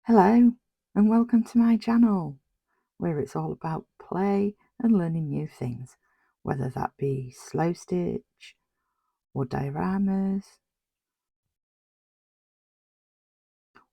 Hello and welcome to my channel where it's all about play and learning new things, whether that be slow stitch or dioramas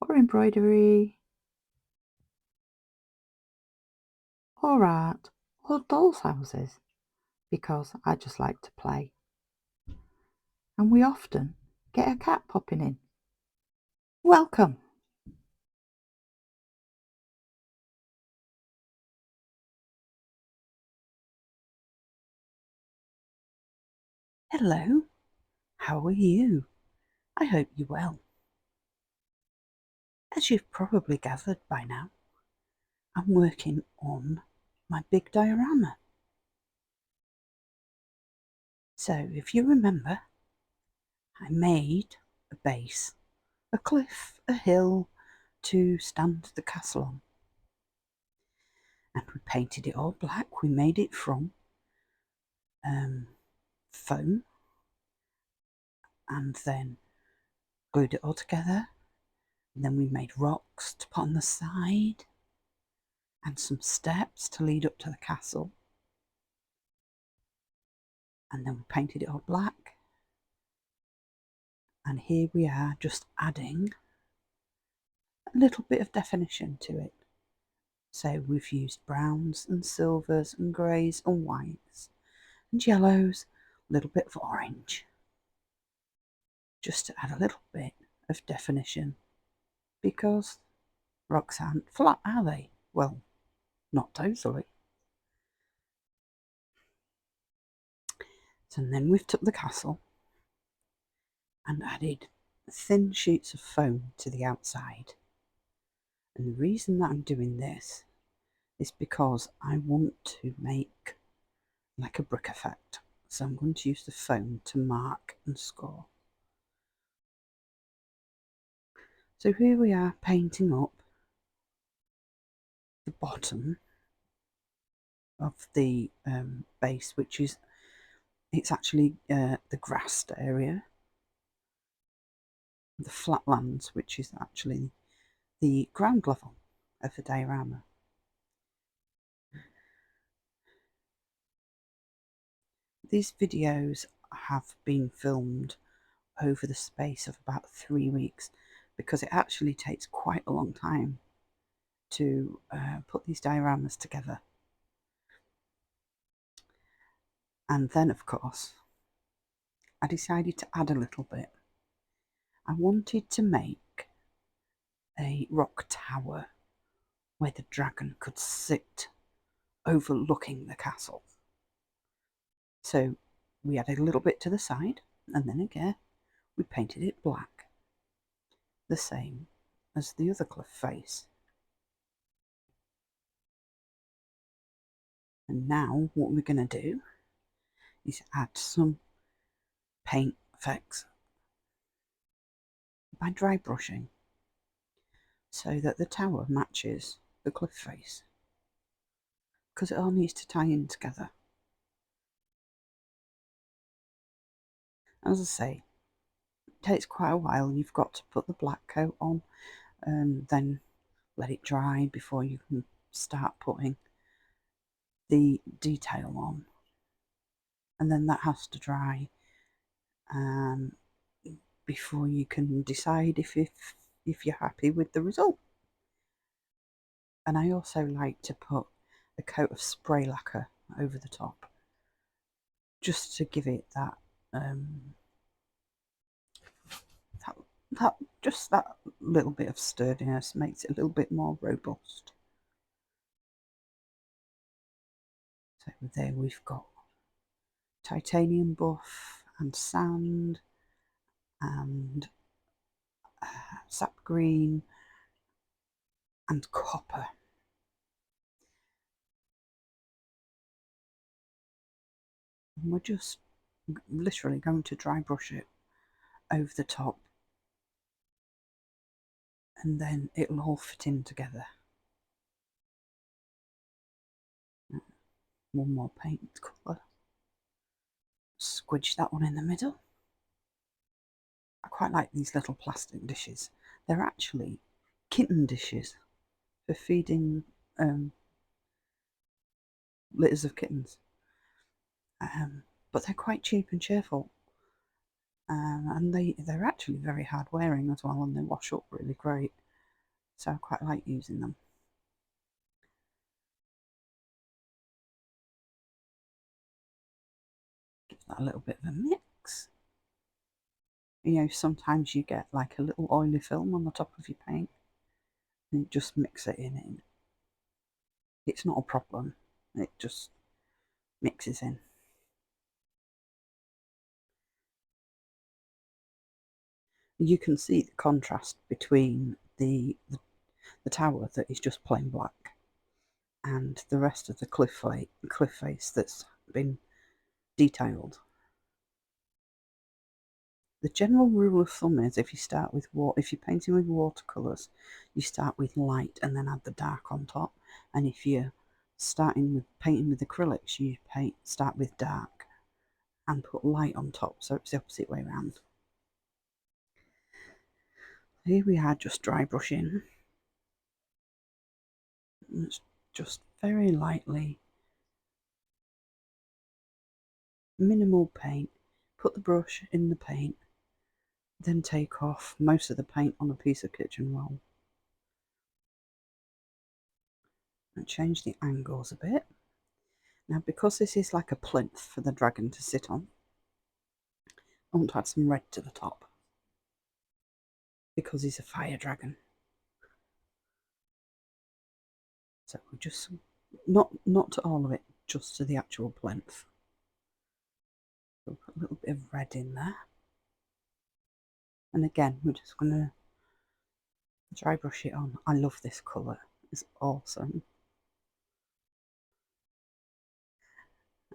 or embroidery or art or dolls' houses, because I just like to play. And we often get a cat popping in. Welcome! Hello, how are you? I hope you're well. As you've probably gathered by now, I'm working on my big diorama. So if you remember, I made a base, a cliff, a hill to stand the castle on. And we painted it all black. We made it from foam and then glued it all together. And then we made rocks to put on the side and some steps to lead up to the castle. And then we painted it all black. And here we are, just adding a little bit of definition to it. So we've used browns and silvers and greys and whites and yellows, a little bit of orange, just to add a little bit of definition, because rocks aren't flat, are they? Well, not totally. So then we've took the castle and added thin sheets of foam to the outside. And the reason that I'm doing this is because I want to make like a brick effect. So I'm going to use the foam to mark and score. So here we are painting up the bottom of the base, which is, it's actually the grassed area, the flatlands, which is actually the ground level of the diorama. These videos have been filmed over the space of about 3 weeks, because it actually takes quite a long time to put these dioramas together. And then, of course, I decided to add a little bit. I wanted to make a rock tower where the dragon could sit overlooking the castle. So we added a little bit to the side, and then again we painted it black, the same as the other cliff face. And now what we're going to do is add some paint effects by dry brushing, so that the tower matches the cliff face, because it all needs to tie in together. As I say, it takes quite a while, and you've got to put the black coat on and then let it dry before you can start putting the detail on, and then that has to dry before you can decide if you're happy with the result. And I also like to put a coat of spray lacquer over the top, just to give it that that little bit of sturdiness, makes it a little bit more robust. So there we've got titanium buff and sand and sap green and copper. And we're just literally going to dry brush it over the top, and then it'll all fit in together. One more paint colour, squidge that one in the middle. I quite like these little plastic dishes. They're actually kitten dishes for feeding litters of kittens. But they're quite cheap and cheerful. And they're actually very hard wearing as well, and they wash up really great. So I quite like using them. Give that a little bit of a mix. You know, sometimes you get like a little oily film on the top of your paint, and you just mix it in. It's not a problem. It just mixes in. You can see the contrast between the tower that is just plain black and the rest of the cliff face that's been detailed. The general rule of thumb is if you're painting with watercolours, you start with light and then add the dark on top. And if you're starting with painting with acrylics, you start with dark and put light on top, so it's the opposite way around. Here we are, just dry brushing. It's just very lightly, minimal paint. Put the brush in the paint, then take off most of the paint on a piece of kitchen roll. And change the angles a bit. Now, because this is like a plinth for the dragon to sit on, I want to add some red to the top because he's a fire dragon. So we just not to all of it, just to the actual plinth. So put a little bit of red in there, and again we're just going to dry brush it on. I love this colour; it's awesome.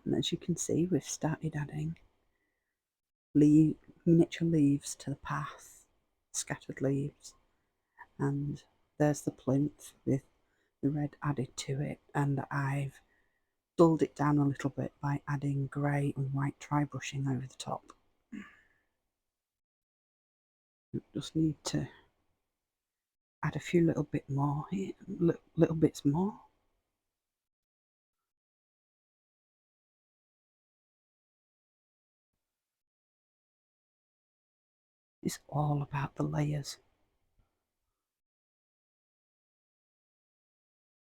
And as you can see, we've started adding miniature leaves to the path, scattered leaves, and there's the plinth with the red added to it, and I've dulled it down a little bit by adding grey and white dry brushing over the top. Just need to add a few little bit more here, little bits more. It's all about the layers.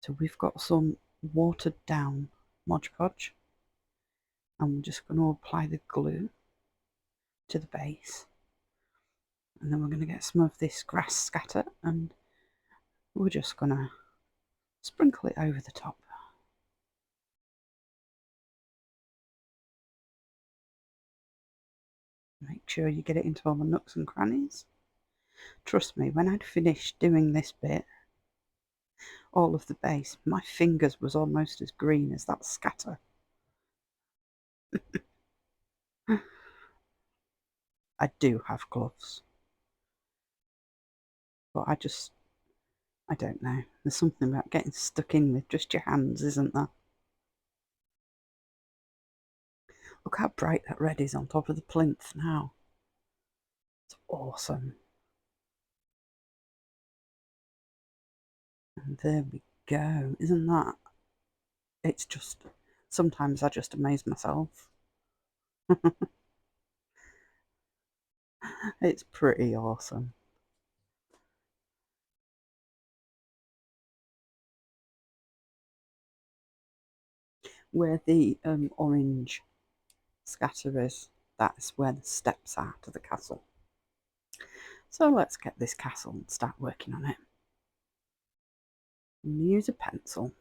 So we've got some watered down Mod Podge, and we're just going to apply the glue to the base, and then we're going to get some of this grass scatter, and we're just going to sprinkle it over the top. Make sure you get it into all the nooks and crannies. Trust me, when I'd finished doing this bit, all of the base, my fingers was almost as green as that scatter. I do have gloves, but I don't know. There's something about getting stuck in with just your hands, isn't there? Look how bright that red is on top of the plinth now. It's awesome. And there we go. Isn't that? It's just, sometimes I just amaze myself. It's pretty awesome. Where the orange scatter is, that's where the steps are to the castle. So let's get this castle and start working on it. Use a pencil,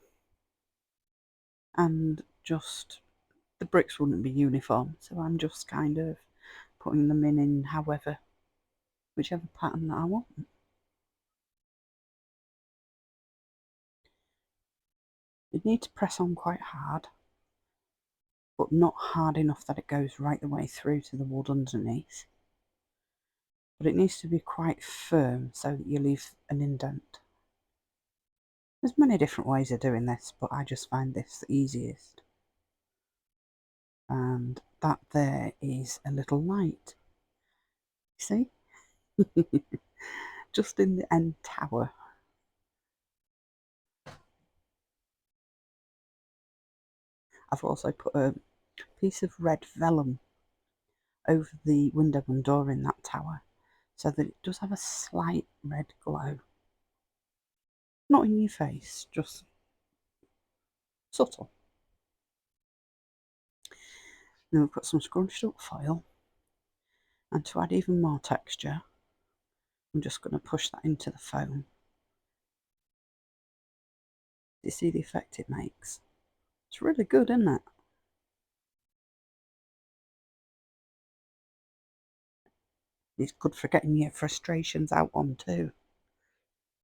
and just, the bricks wouldn't be uniform, so I'm just kind of putting them in whichever pattern that I want. You need to press on quite hard, but not hard enough that it goes right the way through to the wood underneath. But it needs to be quite firm so that you leave an indent. There's many different ways of doing this, but I just find this the easiest. And that there is a little light. See? Just in the end tower. I've also put a piece of red vellum over the window and door in that tower, so that it does have a slight red glow. Not in your face, just subtle. Then we've got some scrunched up foil, and to add even more texture, I'm just going to push that into the foam. Do you see the effect it makes? It's really good, isn't it? It's good for getting your frustrations out on too.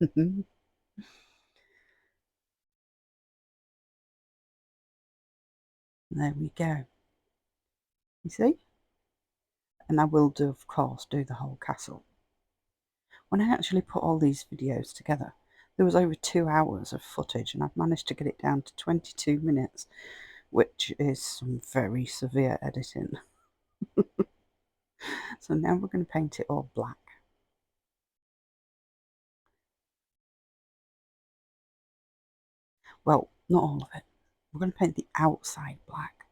There we go. You see? And I will do, of course, do the whole castle. When I actually put all these videos together, there was over 2 hours of footage, and I've managed to get it down to 22 minutes, which is some very severe editing. So now we're going to paint it all black. Well, not all of it. We're going to paint the outside black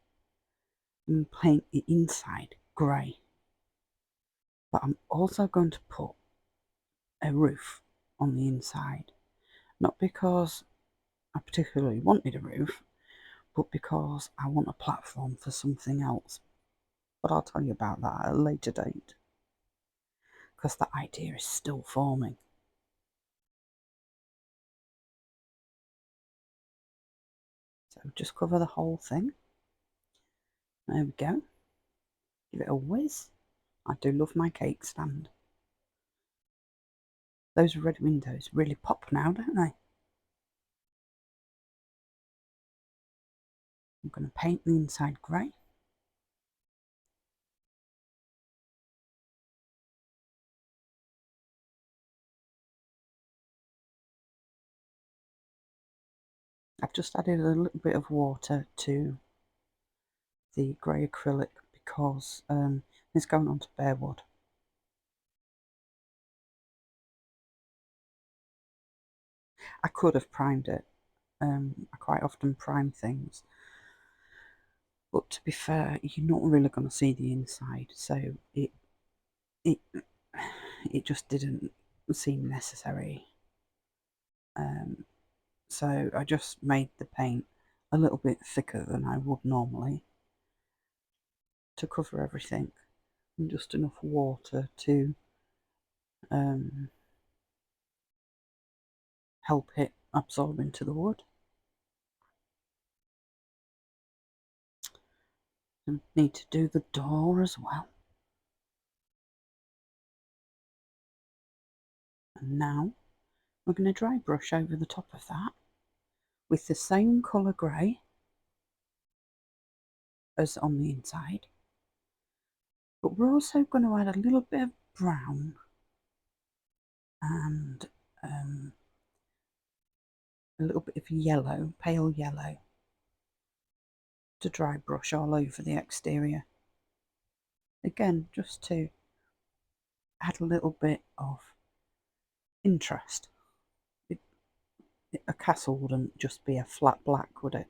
and paint the inside grey. But I'm also going to put a roof on the inside. Not because I particularly wanted a roof, but because I want a platform for something else. But I'll tell you about that at a later date, because the idea is still forming. So just cover the whole thing. There we go. Give it a whiz. I do love my cake stand. Those red windows really pop now, don't they? I'm going to paint the inside grey. I've just added a little bit of water to the grey acrylic because it's going on to bare wood. I could have primed it. I quite often prime things, but to be fair, you're not really going to see the inside, so it just didn't seem necessary. So I just made the paint a little bit thicker than I would normally to cover everything, and just enough water to help it absorb into the wood. And need to do the door as well. And now we're going to dry brush over the top of that with the same colour grey as on the inside, but we're also going to add a little bit of brown and a little bit of yellow, pale yellow, to dry brush all over the exterior. Again, just to add a little bit of interest. A castle wouldn't just be a flat black, would it?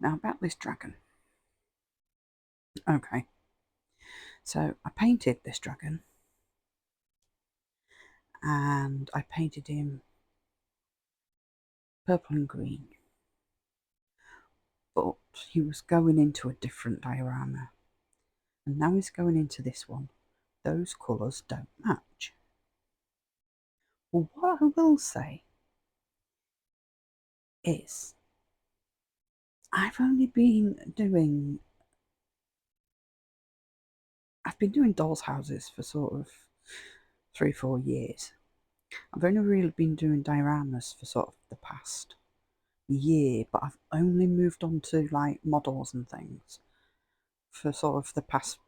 Now about this dragon. Okay, so I painted this dragon and I painted him purple and green, but he was going into a different diorama, and now he's going into this one. Those colours don't match. Well, what I will say is I've been doing dolls' houses for sort of 3-4 years. I've only really been doing dioramas for sort of the past year, but I've only moved on to like models and things for sort of the past,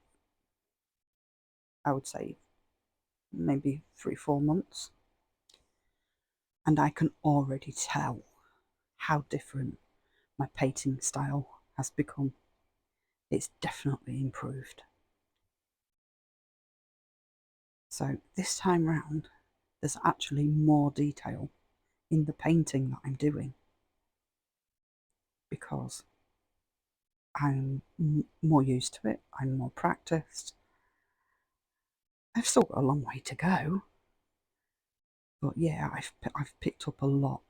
I would say, maybe 3-4 months. And I can already tell how different my painting style has become. It's definitely improved. So this time round, there's actually more detail in the painting that I'm doing, because I'm more used to it, I'm more practiced. I've still got a long way to go, but yeah, I've picked up a lot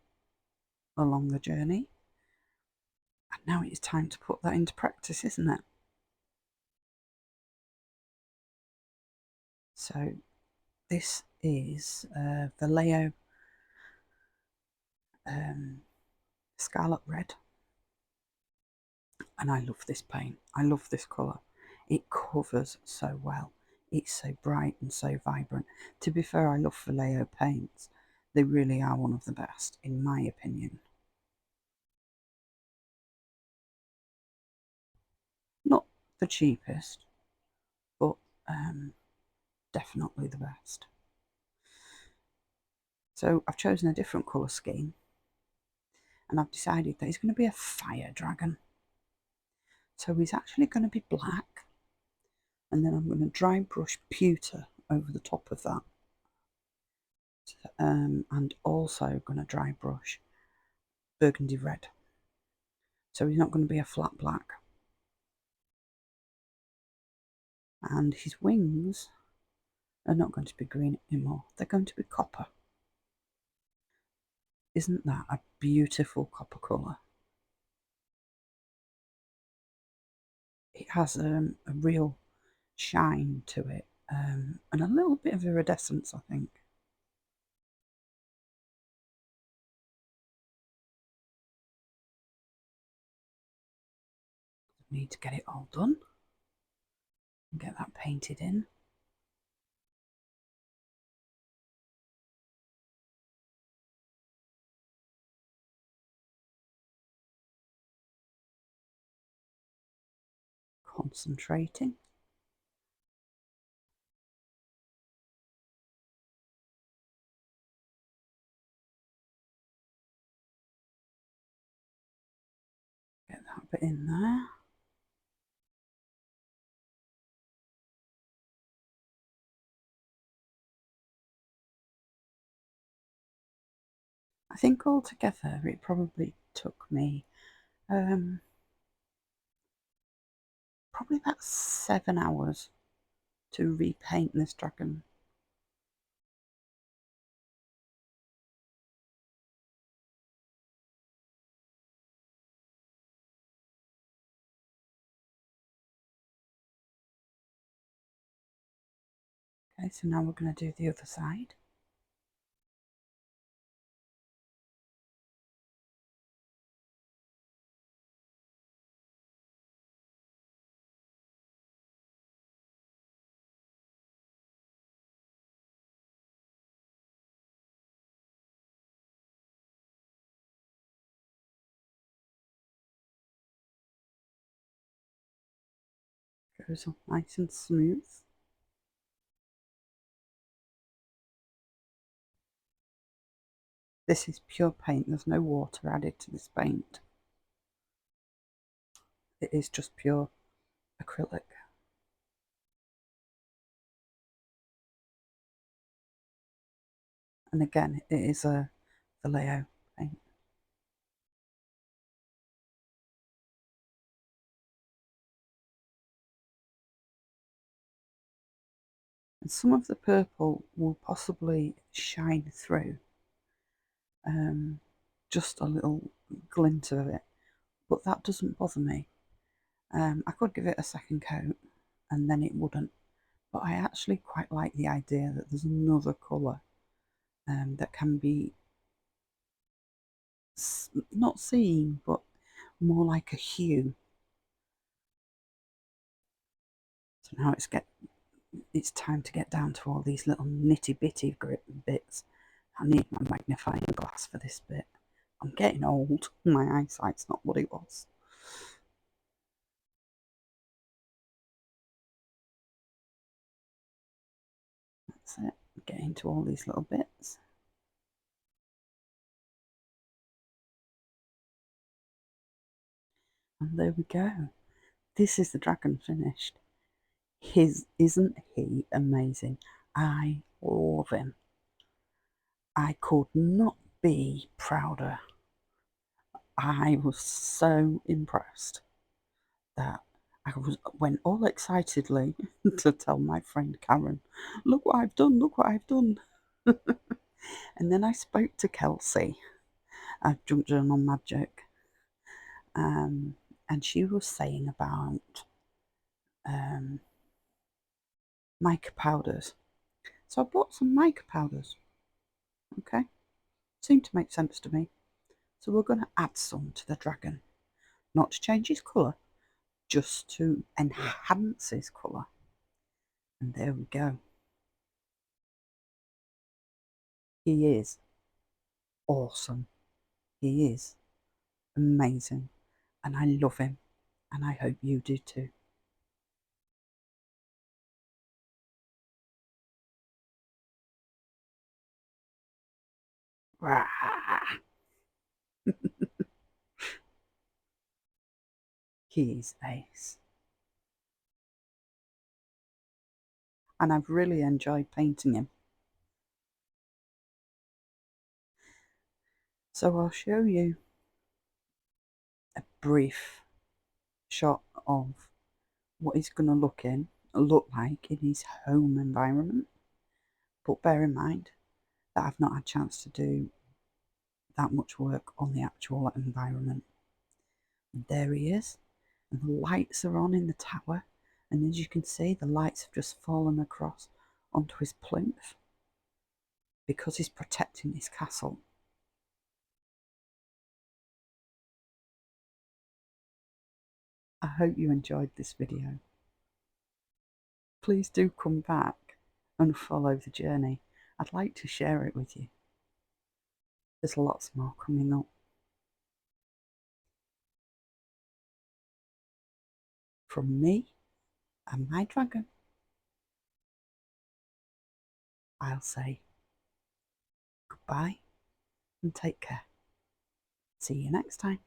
along the journey, and now it's time to put that into practice, isn't it? So this is Vallejo Scarlet Red, and I love this paint. I love this colour. It covers so well. It's so bright and so vibrant. To be fair, I love Vallejo paints. They really are one of the best, in my opinion. Not the cheapest, but definitely the best. So I've chosen a different colour scheme, and I've decided that he's going to be a fire dragon. So he's actually going to be black, and then I'm going to dry brush pewter over the top of that. And also going to dry brush burgundy red. So he's not going to be a flat black. And his wings are not going to be green anymore. They're going to be copper. Isn't that a beautiful copper colour? It has a real shine to it, and a little bit of iridescence, I think. Need to get it all done and get that painted in. Concentrating. Get that bit in there. I think altogether it probably took me probably about 7 hours to repaint this dragon. Okay, so now we're going to do the other side. Goes on nice and smooth. This is pure paint, there's no water added to this paint. It is just pure acrylic. And again, it is a Vallejo paint. And some of the purple will possibly shine through. Just a little glint of it, but that doesn't bother me. I could give it a second coat and then it wouldn't, but I actually quite like the idea that there's another colour that can be not seen, but more like a hue. So now it's time to get down to all these little nitty bitty bits. I need my magnifying glass for this bit. I'm getting old. My eyesight's not what it was. That's it. Get into all these little bits. And there we go. This is the dragon finished. Isn't he amazing? I love him. I could not be prouder I was so impressed that went all excitedly to tell my friend Karen, look what I've done, look what I've done. And then I spoke to Kelsey at Junk Journal Magic, and she was saying about mica powders. So I bought some mica powders, okay? Seemed to make sense to me. So we're going to add some to the dragon. Not to change his colour, just to enhance his colour. And there we go. He is awesome. He is amazing. And I love him. And I hope you do too. He is ace. And I've really enjoyed painting him. So I'll show you a brief shot of what he's going to look like in his home environment. But bear in mind that I've not had a chance to do that much work on the actual environment. And there he is, and the lights are on in the tower, and as you can see, the lights have just fallen across onto his plinth because he's protecting his castle. I hope you enjoyed this video. Please do come back and follow the journey. I'd like to share it with you. There's lots more coming up. From me and my dragon, I'll say goodbye and take care. See you next time.